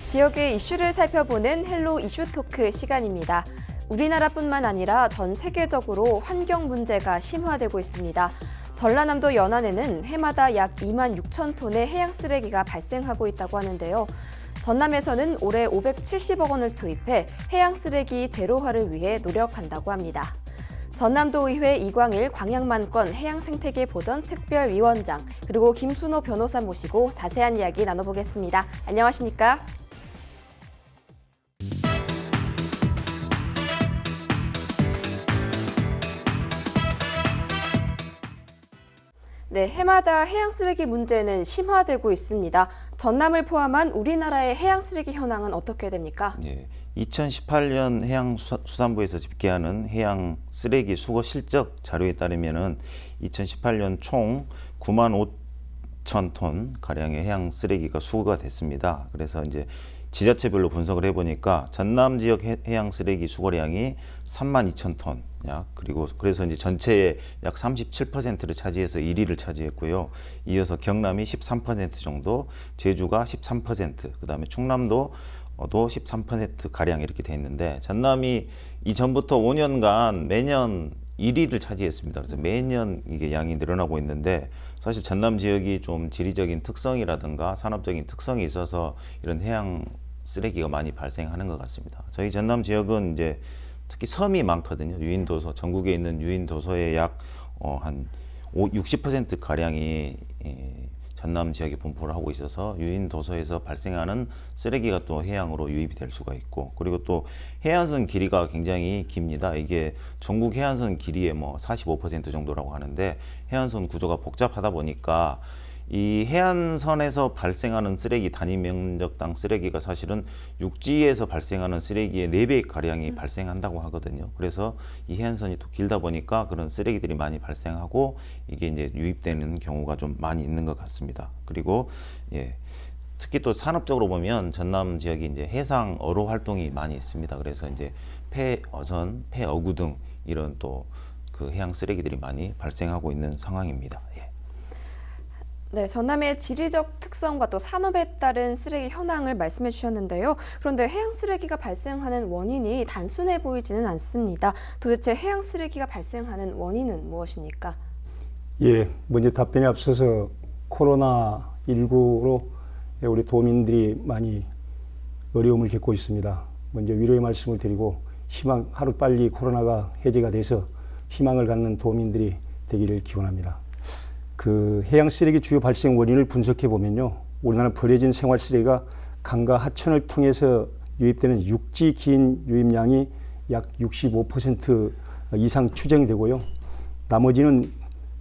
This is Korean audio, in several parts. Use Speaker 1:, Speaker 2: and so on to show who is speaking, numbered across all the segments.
Speaker 1: 지역의 이슈를 살펴보는 헬로 이슈 토크 시간입니다. 우리나라뿐만 아니라 전 세계적으로 환경 문제가 심화되고 있습니다. 전라남도 연안에는 해마다 약 2만 6천 톤의 해양 쓰레기가 발생하고 있다고 하는데요. 전남에서는 올해 570억 원을 투입해 해양 쓰레기 제로화를 위해 노력한다고 합니다. 전남도의회 이광일 광양만권 해양생태계 보전 특별위원장 그리고 김순호 변호사 모시고 자세한 이야기 나눠보겠습니다. 안녕하십니까? 네, 해마다 해양 쓰레기 문제는 심화되고 있습니다. 전남을 포함한 우리나라의 해양 쓰레기 현황은 어떻게 됩니까?
Speaker 2: 2018년 해양수산부에서 집계하는 해양 쓰레기 수거 실적 자료에 따르면은 2018년 총 9만 5천 톤 가량의 해양 쓰레기가 수거가 됐습니다. 그래서 이제 지자체별로 분석을 해보니까 전남 지역 해양 쓰레기 수거량이 3만 2천 톤 약, 그래서 이제 전체의 약 37%를 차지해서 1위를 차지했고요. 이어서 경남이 13% 정도, 제주가 13%, 그다음에 충남도 도 13% 가량 이렇게 돼 있는데 전남이 이전부터 5년간 매년 1위를 차지했습니다. 그래서 매년 이게 양이 늘어나고 있는데 사실 전남 지역이 좀 지리적인 특성이라든가 산업적인 특성이 있어서 이런 해양 쓰레기가 많이 발생하는 것 같습니다. 저희 전남 지역은 이제 특히 섬이 많거든요. 유인도서, 전국에 있는 유인도서의 약 한 60% 가량이 전남 지역에 분포를 하고 있어서 유인도서에서 발생하는 쓰레기가 또 해양으로 유입이 될 수가 있고, 그리고 또 해안선 길이가 굉장히 깁니다. 이게 전국 해안선 길이의 뭐 45% 정도라고 하는데 해안선 구조가 복잡하다 보니까 이 해안선에서 발생하는 쓰레기 단위 면적당 쓰레기가 사실은 육지에서 발생하는 쓰레기의 4배 가량이 발생한다고 하거든요. 그래서 이 해안선이 또 길다 보니까 그런 쓰레기들이 많이 발생하고 이게 이제 유입되는 경우가 좀 많이 있는 것 같습니다. 그리고 특히 또 산업적으로 보면 전남 지역이 이제 해상 어로 활동이 많이 있습니다. 그래서 이제 폐어선, 폐어구 등 이런 또 그 해양 쓰레기들이 많이 발생하고 있는 상황입니다.
Speaker 1: 네, 전남의 지리적 특성과 또 산업에 따른 쓰레기 현황을 말씀해 주셨는데요. 그런데 해양 쓰레기가 발생하는 원인이 단순해 보이지는 않습니다. 도대체 해양 쓰레기가 발생하는 원인은 무엇입니까?
Speaker 3: 먼저 답변에 앞서서 코로나19로 우리 도민들이 많이 어려움을 겪고 있습니다. 먼저 위로의 말씀을 드리고 하루빨리 코로나가 해제가 돼서 희망을 갖는 도민들이 되기를 기원합니다. 그 해양 쓰레기 주요 발생 원인을 분석해 보면요, 우리나라 버려진 생활 쓰레기가 강과 하천을 통해서 유입되는 육지 긴 유입량이 약 65% 이상 추정되고요. 나머지는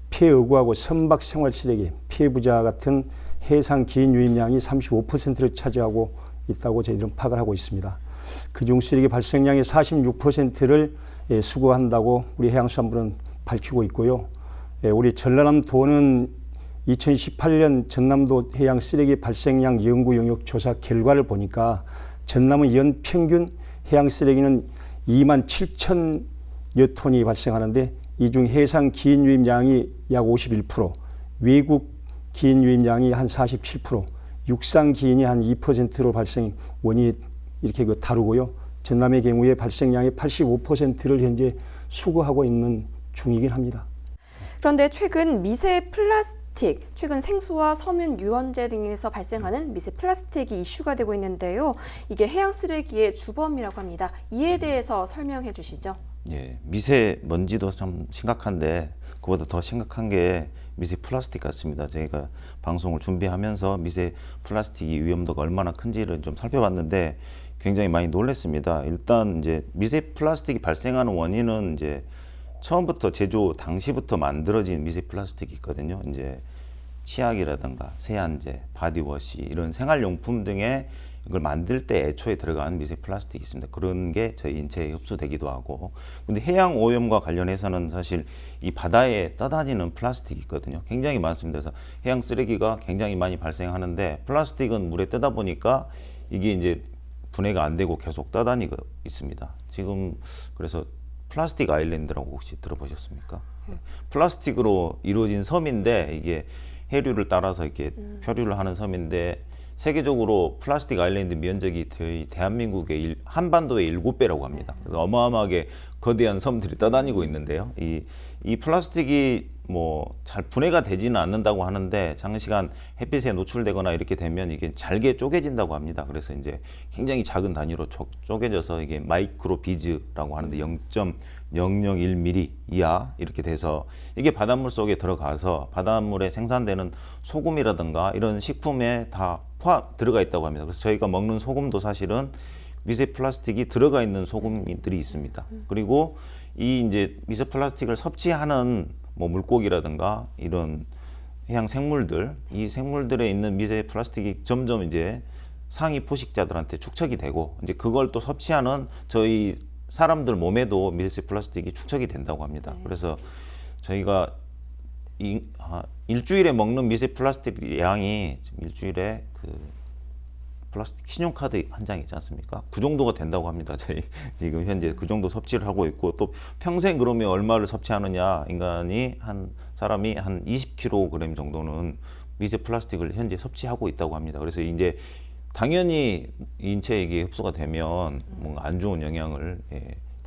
Speaker 3: 폐어구하고 선박 생활 쓰레기, 폐부자 같은 해상 긴 유입량이 35%를 차지하고 있다고 저희들은 파악을 하고 있습니다. 그중 쓰레기 발생량의 46%를 수거한다고 우리 해양수산부는 밝히고 있고요. 우리 전라남도는 2018년 전남도 해양 쓰레기 발생량 연구 영역 조사 결과를 보니까 전남의 연 평균 해양 쓰레기는 2만 7천여 톤이 발생하는데 이 중 해상 긴 유입량이 약 51%, 외국 긴 유입량이 한 47%, 육상 기인이 한 2%로 발생 원인이 이렇게 다루고요. 전남의 경우에 발생량의 85%를 현재 수거하고 있는 중이긴 합니다.
Speaker 1: 그런데 최근 미세 플라스틱, 최근 생수와 섬유 유원재 등에서 발생하는 미세 플라스틱이 이슈가 되고 있는데요. 이게 해양 쓰레기의 주범이라고 합니다. 이에 대해서 설명해 주시죠.
Speaker 2: 미세먼지도 참 심각한데 그보다 더 심각한 게 미세 플라스틱 같습니다. 저희가 방송을 준비하면서 미세 플라스틱이 위험도가 얼마나 큰지를 좀 살펴봤는데 굉장히 많이 놀랐습니다. 일단 이제 미세 플라스틱이 발생하는 원인은 이제 처음부터 제조 당시부터 만들어진 미세 플라스틱이 있거든요. 이제 치약이라든가 세안제, 바디워시 이런 생활용품 등의 이걸 만들 때 애초에 들어간 미세 플라스틱이 있습니다. 그런 게 저희 인체에 흡수되기도 하고. 근데 해양 오염과 관련해서는 사실 이 바다에 떠다니는 플라스틱이 있거든요. 굉장히 많습니다. 그래서 해양 쓰레기가 굉장히 많이 발생하는데 플라스틱은 물에 뜨다 보니까 이게 이제 분해가 안 되고 계속 떠다니고 있습니다. 지금 그래서 플라스틱 아일랜드라고 혹시 들어보셨습니까? 플라스틱으로 이루어진 섬인데 이게 해류를 따라서 이렇게 표류를 하는 섬인데 세계적으로 플라스틱 아일랜드 면적이 저희 대한민국의 한반도의 7배라고 합니다. 그래서 어마어마하게 거대한 섬들이 떠다니고 있는데요. 이 플라스틱이 뭐 잘 분해가 되지는 않는다고 하는데 장시간 햇빛에 노출되거나 이렇게 되면 이게 잘게 쪼개진다고 합니다. 그래서 이제 굉장히 작은 단위로 쪼개져서 이게 마이크로 비즈라고 하는데 0.001mm 이하 이렇게 돼서 이게 바닷물 속에 들어가서 바닷물에 생산되는 소금이라든가 이런 식품에 다 들어가 있다고 합니다. 그래서 저희가 먹는 소금도 사실은 미세 플라스틱이 들어가 있는 소금들이 있습니다. 그리고 이 이제 미세 플라스틱을 섭취하는 뭐 물고기라든가 이런 해양 생물들, 이 생물들에 있는 미세 플라스틱이 점점 이제 상위 포식자들한테 축적이 되고 이제 그걸 또 섭취하는 저희 사람들 몸에도 미세 플라스틱이 축적이 된다고 합니다. 그래서 저희가 일주일에 먹는 미세 플라스틱 양이 일주일에 그 플라스틱 신용카드 한 장 있지 않습니까? 그 정도가 된다고 합니다. 저희 지금 현재 그 정도 섭취를 하고 있고 또 평생 그러면 얼마를 섭취하느냐 한 사람이 한 20kg 정도는 미세 플라스틱을 현재 섭취하고 있다고 합니다. 그래서 이제 당연히 인체에 이게 흡수가 되면 뭔가 안 좋은 영향을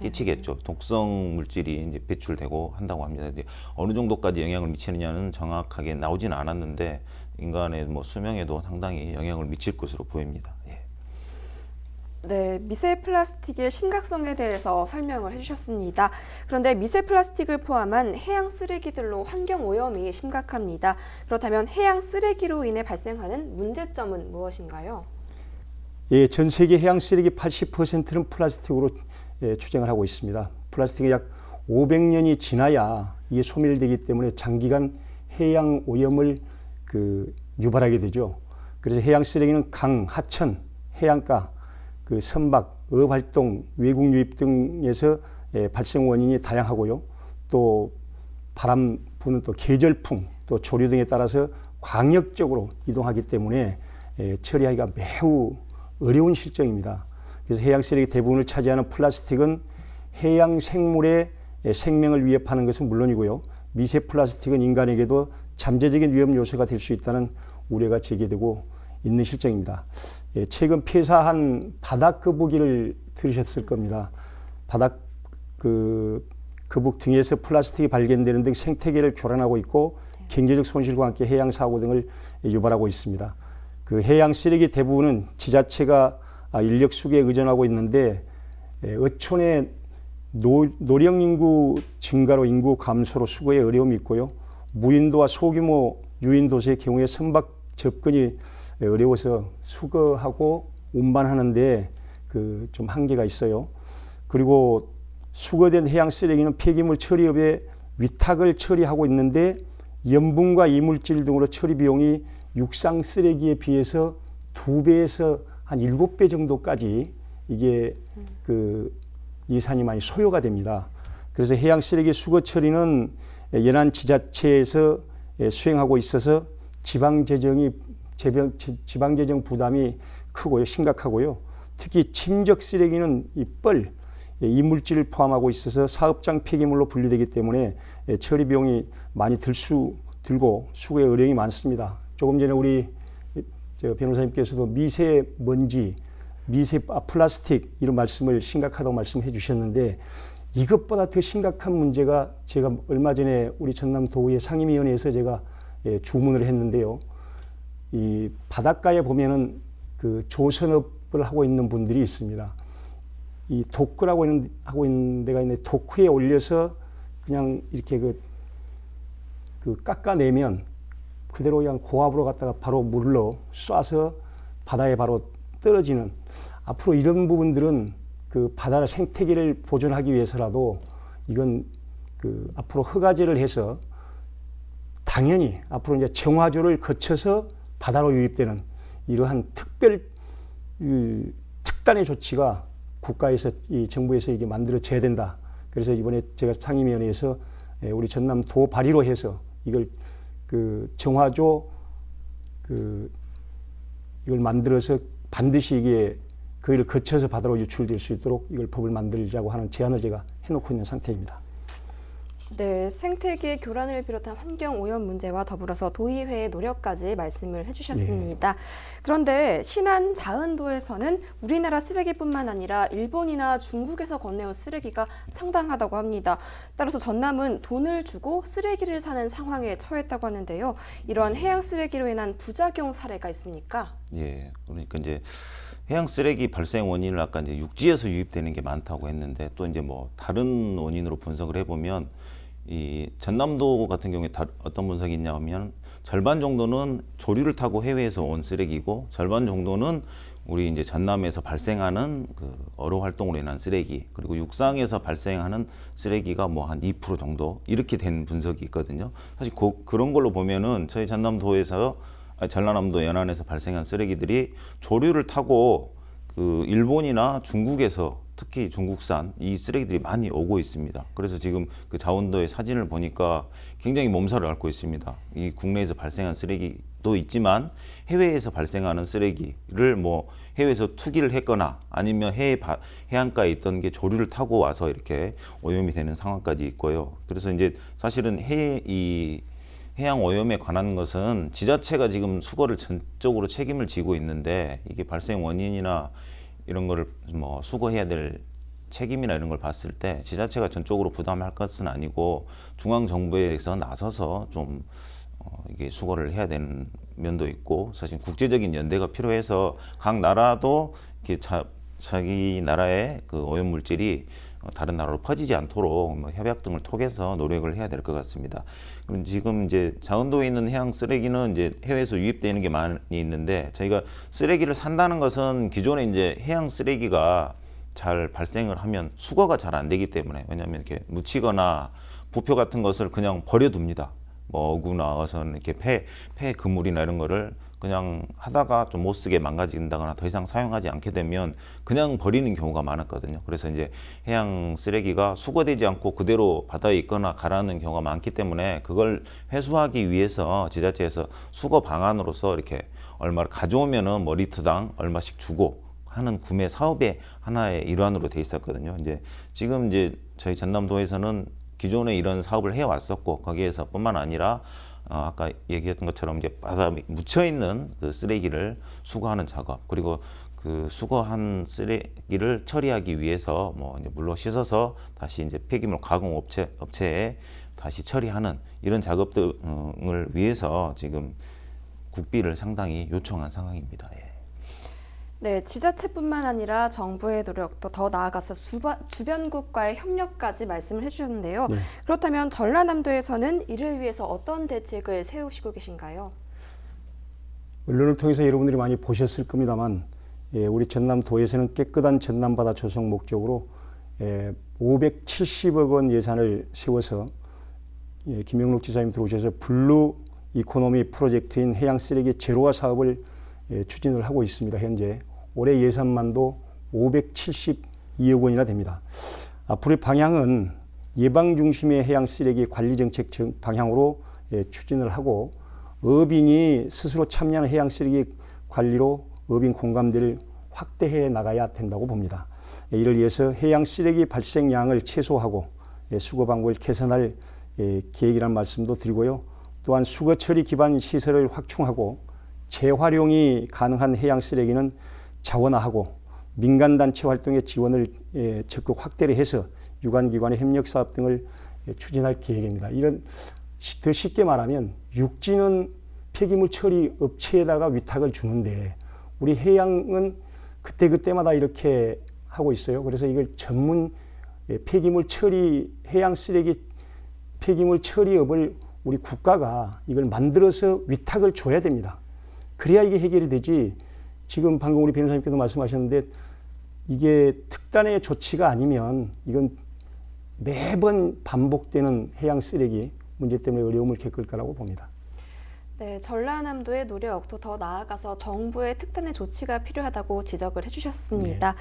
Speaker 2: 끼치겠죠. 독성 물질이 이제 배출되고 한다고 합니다. 이제 어느 정도까지 영향을 미치느냐는 정확하게 나오지는 않았는데 인간의 뭐 수명에도 상당히 영향을 미칠 것으로 보입니다. 예.
Speaker 1: 네, 미세 플라스틱의 심각성에 대해서 설명을 해주셨습니다. 그런데 미세 플라스틱을 포함한 해양 쓰레기들로 환경 오염이 심각합니다. 그렇다면 해양 쓰레기로 인해 발생하는 문제점은 무엇인가요?
Speaker 3: 예, 전 세계 해양 쓰레기 80%는 플라스틱으로 추정을 하고 있습니다. 플라스틱이 약 500년이 지나야 이게 소멸되기 때문에 장기간 해양 오염을 유발하게 되죠. 그래서 해양 쓰레기는 강, 하천, 해안가, 선박, 어업활동, 외국 유입 등에서 발생 원인이 다양하고요. 또 바람 부는 또 계절풍, 또 조류 등에 따라서 광역적으로 이동하기 때문에 처리하기가 매우 어려운 실정입니다. 그래서 해양 쓰레기 대부분을 차지하는 플라스틱은 해양 생물의 생명을 위협하는 것은 물론이고요. 미세 플라스틱은 인간에게도 잠재적인 위험 요소가 될 수 있다는 우려가 제기되고 있는 실정입니다. 최근 폐사한 바닥 거북이를 들으셨을 겁니다. 바닥 거북 등에서 플라스틱이 발견되는 등 생태계를 교란하고 있고 경제적 손실과 함께 해양 사고 등을 유발하고 있습니다. 해양 쓰레기 대부분은 지자체가 인력 수거에 의존하고 있는데 어촌의 노령 인구 증가로 인구 감소로 수거에 어려움이 있고요. 무인도와 소규모 유인 도시의 경우에 선박 접근이 어려워서 수거하고 운반하는데 좀 한계가 있어요. 그리고 수거된 해양 쓰레기는 폐기물 처리업에 위탁을 처리하고 있는데 염분과 이물질 등으로 처리 비용이 육상 쓰레기에 비해서 2배에서 한 7배 정도까지 이게 예산이 많이 소요가 됩니다. 그래서 해양 쓰레기 수거 처리는 연안 지자체에서 수행하고 있어서 지방재정 부담이 크고요, 심각하고요. 특히 침적 쓰레기는 이물질을 포함하고 있어서 사업장 폐기물로 분류되기 때문에 처리 비용이 많이 들고 수거에 어려움이 많습니다. 조금 전에 우리 변호사님께서도 미세먼지, 플라스틱 이런 말씀을 심각하다고 말씀해 주셨는데 이것보다 더 심각한 문제가 제가 얼마 전에 우리 전남도의 상임위원회에서 제가 주문을 했는데요. 이 바닷가에 보면은 조선업을 하고 있는 분들이 있습니다. 이 도크라고 하고 있는 데가 있는데 도크에 올려서 그냥 이렇게 깎아내면 그대로 그냥 고압으로 갖다가 바로 물로 쏴서 바다에 바로 떨어지는 앞으로 이런 부분들은 바다 생태계를 보존하기 위해서라도 이건 앞으로 허가제를 해서 당연히 앞으로 이제 정화조를 거쳐서 바다로 유입되는 이러한 특단의 조치가 국가에서 이 정부에서 이게 만들어져야 된다. 그래서 이번에 제가 상임위원회에서 우리 전남도 발의로 해서 이걸 정화조 이걸 만들어서 반드시 이게 그걸 거쳐서 바다로 유출될 수 있도록 이걸 법을 만들자고 하는 제안을 제가 해놓고 있는 상태입니다.
Speaker 1: 네, 생태계 교란을 비롯한 환경 오염 문제와 더불어서 도의회의 노력까지 말씀을 해주셨습니다. 그런데 신안 자은도에서는 우리나라 쓰레기뿐만 아니라 일본이나 중국에서 건네온 쓰레기가 상당하다고 합니다. 따라서 전남은 돈을 주고 쓰레기를 사는 상황에 처했다고 하는데요. 이런 해양 쓰레기로 인한 부작용 사례가 있습니까?
Speaker 2: 예, 그러니까 이제 해양 쓰레기 발생 원인을 아까 이제 육지에서 유입되는 게 많다고 했는데 또 이제 뭐 다른 원인으로 분석을 해보면 이 전남도 같은 경우에 어떤 분석이 있냐면 절반 정도는 조류를 타고 해외에서 온 쓰레기고 절반 정도는 우리 이제 전남에서 발생하는 그 어로 활동으로 인한 쓰레기 그리고 육상에서 발생하는 쓰레기가 뭐 한 2% 정도 이렇게 된 분석이 있거든요. 사실 그런 걸로 보면은 저희 전라남도 연안에서 발생한 쓰레기들이 조류를 타고 그 일본이나 중국에서 특히 중국산 이 쓰레기들이 많이 오고 있습니다. 그래서 지금 그 자원도의 사진을 보니까 굉장히 몸살을 앓고 있습니다. 이 국내에서 발생한 쓰레기도 있지만 해외에서 발생하는 쓰레기를 뭐 해외에서 투기를 했거나 아니면 해안가에 있던 게 조류를 타고 와서 이렇게 오염이 되는 상황까지 있고요. 그래서 이제 사실은 해양 오염에 관한 것은 지자체가 지금 수거를 전적으로 책임을 지고 있는데 이게 발생 원인이나 이런 거를 뭐 수거해야 될 책임이나 이런 걸 봤을 때 지자체가 전적으로 부담할 것은 아니고 중앙 정부에서 나서서 좀 이게 수거를 해야 되는 면도 있고 사실 국제적인 연대가 필요해서 각 나라도 이렇게 자기 나라의 그 오염 물질이 다른 나라로 퍼지지 않도록 뭐 협약 등을 통해서 노력을 해야 될 것 같습니다. 그럼 지금 이제 자원도에 있는 해양 쓰레기는 이제 해외에서 유입되는 게 많이 있는데 저희가 쓰레기를 산다는 것은 기존에 이제 해양 쓰레기가 잘 발생을 하면 수거가 잘 안 되기 때문에 왜냐하면 이렇게 묻히거나 부표 같은 것을 그냥 버려둡니다. 뭐 어구 나와서는 이렇게 폐 그물이나 이런 거를 그냥 하다가 좀 못 쓰게 망가진다거나 더 이상 사용하지 않게 되면 그냥 버리는 경우가 많았거든요. 그래서 이제 해양 쓰레기가 수거되지 않고 그대로 바다에 있거나 가라앉는 경우가 많기 때문에 그걸 회수하기 위해서 지자체에서 수거 방안으로서 이렇게 얼마를 가져오면은 뭐 리터당 얼마씩 주고 하는 구매 사업의 하나의 일환으로 돼 있었거든요. 이제 지금 이제 저희 전남도에서는 기존에 이런 사업을 해왔었고 거기에서 뿐만 아니라 아까 얘기했던 것처럼 이제 바다에 묻혀 있는 그 쓰레기를 수거하는 작업 그리고 그 수거한 쓰레기를 처리하기 위해서 뭐 이제 물로 씻어서 다시 이제 폐기물 가공 업체에 다시 처리하는 이런 작업들을 위해서 지금 국비를 상당히 요청한 상황입니다. 예.
Speaker 1: 네, 지자체뿐만 아니라 정부의 노력도 더 나아가서 주변국과의 협력까지 말씀을 해주셨는데요.
Speaker 3: 네.
Speaker 1: 그렇다면 전라남도에서는 이를 위해서 어떤 대책을 세우시고 계신가요?
Speaker 3: 언론을 통해서 여러분들이 많이 보셨을 겁니다만 우리 전남도에서는 깨끗한 전남바다 조성 목적으로 570억 원 예산을 세워서 김영록 지사님 들어오셔서 블루 이코노미 프로젝트인 해양 쓰레기 제로화 사업을 추진을 하고 있습니다. 현재 올해 예산만도 572억 원이나 됩니다. 앞으로의 방향은 예방 중심의 해양 쓰레기 관리 정책 방향으로 추진을 하고 어민이 스스로 참여하는 해양 쓰레기 관리로 어민 공감대를 확대해 나가야 된다고 봅니다. 이를 위해서 해양 쓰레기 발생량을 최소화하고 수거 방법을 개선할 계획이라는 말씀도 드리고요. 또한 수거 처리 기반 시설을 확충하고 재활용이 가능한 해양 쓰레기는 자원화하고 민간단체 활동의 지원을 적극 확대를 해서 유관기관의 협력사업 등을 추진할 계획입니다. 이런 더 쉽게 말하면 육지는 폐기물 처리 업체에다가 위탁을 주는데 우리 해양은 그때그때마다 이렇게 하고 있어요. 그래서 이걸 전문 폐기물 처리 해양 쓰레기 폐기물 처리업을 우리 국가가 이걸 만들어서 위탁을 줘야 됩니다. 그래야 이게 해결이 되지. 지금 방금 우리 변호사님께도 말씀하셨는데 이게 특단의 조치가 아니면 이건 매번 반복되는 해양 쓰레기 문제 때문에 어려움을 겪을 거라고 봅니다.
Speaker 1: 네, 전라남도의 노력도 더 나아가서 정부의 특단의 조치가 필요하다고 지적을 해주셨습니다.
Speaker 3: 네.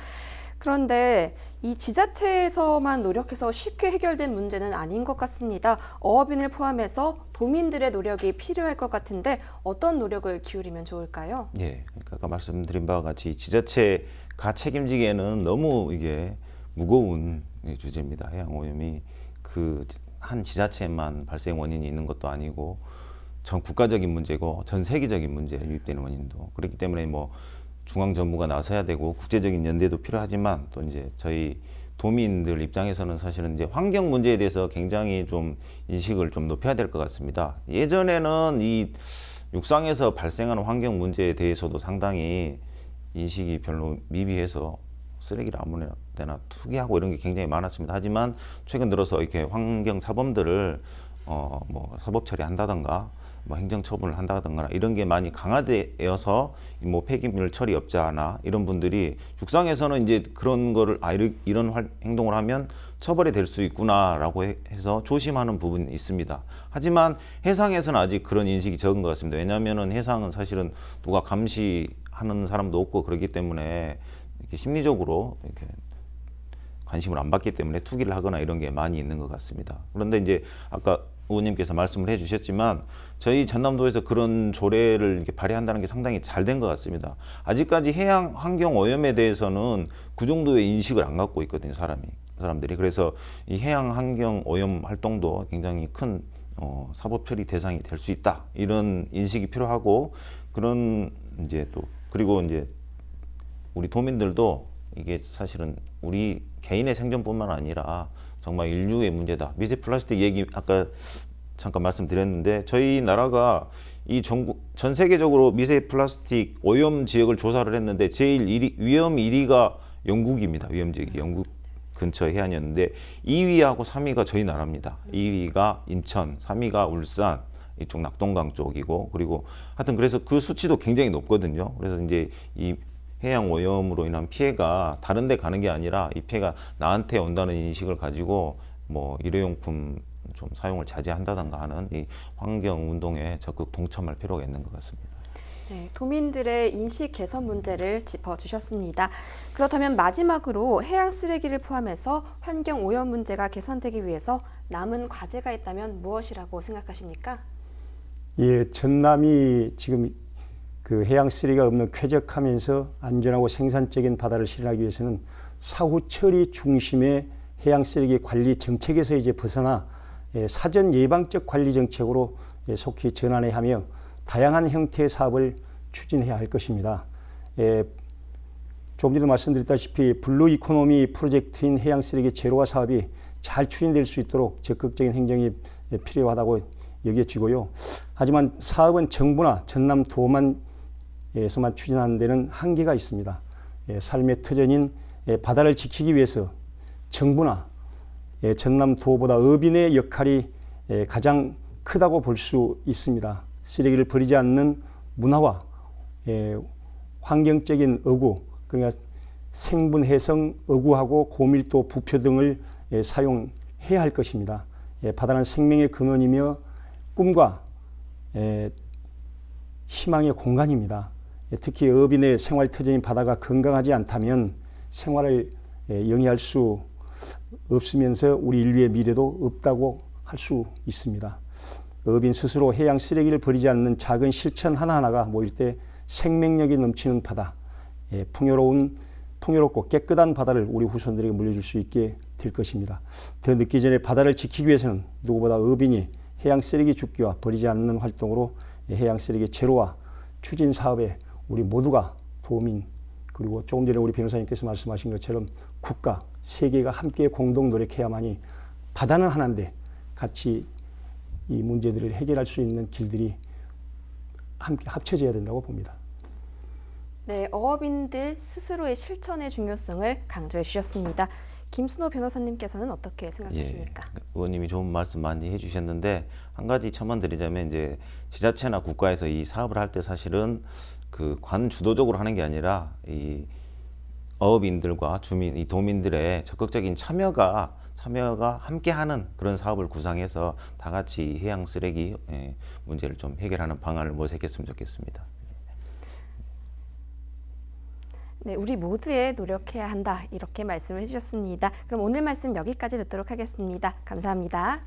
Speaker 1: 그런데 이 지자체에서만 노력해서 쉽게 해결된 문제는 아닌 것 같습니다. 어업인을 포함해서 도민들의 노력이 필요할 것 같은데 어떤 노력을 기울이면 좋을까요?
Speaker 2: 예, 그러니까 아까 말씀드린 바와 같이 지자체가 책임지기에는 너무 이게 무거운 주제입니다. 해양 오염이 그 한 지자체만 발생 원인이 있는 것도 아니고 전 국가적인 문제고 전 세계적인 문제에 유입되는 원인도 그렇기 때문에 뭐 중앙 정부가 나서야 되고 국제적인 연대도 필요하지만 또 이제 저희 도민들 입장에서는 사실은 이제 환경 문제에 대해서 굉장히 좀 인식을 좀 높여야 될 것 같습니다. 예전에는 이 육상에서 발생하는 환경 문제에 대해서도 상당히 인식이 별로 미비해서 쓰레기를 아무 데나 투기하고 이런 게 굉장히 많았습니다. 하지만 최근 들어서 이렇게 환경 사범들을 뭐 사법 처리한다던가 뭐 행정 처분을 한다던가 이런 게 많이 강화되어서 뭐 폐기물 처리 업자나 이런 분들이 육상에서는 이제 그런 거를 이런 행동을 하면 처벌이 될 수 있구나라고 해서 조심하는 부분이 있습니다. 하지만 해상에서는 아직 그런 인식이 적은 것 같습니다. 왜냐하면은 해상은 사실은 누가 감시하는 사람도 없고 그렇기 때문에 이렇게 심리적으로 이렇게 관심을 안 받기 때문에 투기를 하거나 이런 게 많이 있는 것 같습니다. 그런데 이제 아까 의원님께서 말씀을 해주셨지만 저희 전남도에서 그런 조례를 이렇게 발의한다는 게 상당히 잘 된 것 같습니다. 아직까지 해양 환경 오염에 대해서는 그 정도의 인식을 안 갖고 있거든요, 사람들이. 그래서 이 해양 환경 오염 활동도 굉장히 큰 사법 처리 대상이 될 수 있다 이런 인식이 필요하고 그런 이제 또 그리고 이제 우리 도민들도 이게 사실은 우리 개인의 생존뿐만 아니라 정말 인류의 문제다. 미세 플라스틱 얘기 아까 잠깐 말씀드렸는데 저희 나라가 이 전 세계적으로 미세 플라스틱 오염 지역을 조사를 했는데 제일 위험 1위가 영국입니다. 위험 지역이 영국 근처 해안이었는데 2위하고 3위가 저희 나라입니다. 2위가 인천, 3위가 울산 이쪽 낙동강 쪽이고 그리고 하여튼 그래서 그 수치도 굉장히 높거든요. 그래서 이제 이 해양 오염으로 인한 피해가 다른 데 가는 게 아니라 이 피해가 나한테 온다는 인식을 가지고 뭐 일회용품 좀 사용을 자제한다던가 하는 이 환경 운동에 적극 동참할 필요가 있는 것 같습니다.
Speaker 1: 네, 도민들의 인식 개선 문제를 짚어주셨습니다. 그렇다면 마지막으로 해양 쓰레기를 포함해서 환경 오염 문제가 개선되기 위해서 남은 과제가 있다면 무엇이라고 생각하십니까?
Speaker 3: 예, 전남이 지금 그 해양 쓰레기가 없는 쾌적하면서 안전하고 생산적인 바다를 실현하기 위해서는 사후 처리 중심의 해양 쓰레기 관리 정책에서 이제 벗어나 사전 예방적 관리 정책으로 속히 전환해야 하며 다양한 형태의 사업을 추진해야 할 것입니다. 조금 전에 말씀드렸다시피 블루 이코노미 프로젝트인 해양 쓰레기 제로화 사업이 잘 추진될 수 있도록 적극적인 행정이 필요하다고 여겨지고요. 하지만 사업은 정부나 전남도만 에서만 추진하는 데는 한계가 있습니다. 삶의 터전인 바다를 지키기 위해서 정부나 전남도보다 어민의 역할이 가장 크다고 볼 수 있습니다. 쓰레기를 버리지 않는 문화와 환경적인 어구, 그러니까 생분해성 어구하고 고밀도 부표 등을 사용해야 할 것입니다. 바다는 생명의 근원이며 꿈과 희망의 공간입니다. 특히 어민의 생활 터전인 바다가 건강하지 않다면 생활을 영위할 수 없으면서 우리 인류의 미래도 없다고 할 수 있습니다. 어민 스스로 해양 쓰레기를 버리지 않는 작은 실천 하나하나가 모일 때 생명력이 넘치는 바다, 풍요롭고 깨끗한 바다를 우리 후손들에게 물려줄 수 있게 될 것입니다. 더 늦기 전에 바다를 지키기 위해서는 누구보다 어민이 해양 쓰레기 줍기와 버리지 않는 활동으로 해양 쓰레기 제로화 추진 사업에 우리 모두가 도민 그리고 조금 전에 우리 변호사님께서 말씀하신 것처럼 국가, 세계가 함께 공동 노력해야만이 바다는 하나인데 같이 이 문제들을 해결할 수 있는 길들이 함께 합쳐져야 된다고 봅니다.
Speaker 1: 네, 어업인들 스스로의 실천의 중요성을 강조해 주셨습니다. 김순호 변호사님께서는 어떻게 생각하십니까?
Speaker 2: 예, 의원님이 좋은 말씀 많이 해주셨는데 한 가지 첨언드리자면 이제 지자체나 국가에서 이 사업을 할 때 사실은 그 관주도적으로 하는 게 아니라 이 어업인들과 주민, 이 도민들의 적극적인 참여가 함께하는 그런 사업을 구상해서 다 같이 해양 쓰레기 문제를 좀 해결하는 방안을 모색했으면 좋겠습니다.
Speaker 1: 네, 우리 모두에 노력해야 한다 이렇게 말씀을 해주셨습니다. 그럼 오늘 말씀 여기까지 듣도록 하겠습니다. 감사합니다.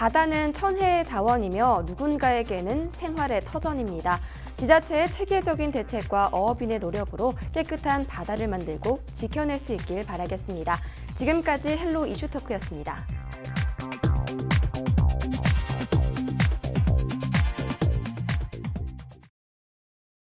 Speaker 1: 바다는 천혜의 자원이며 누군가에게는 생활의 터전입니다. 지자체의 체계적인 대책과 어업인의 노력으로 깨끗한 바다를 만들고 지켜낼 수 있길 바라겠습니다. 지금까지 헬로 이슈토크였습니다.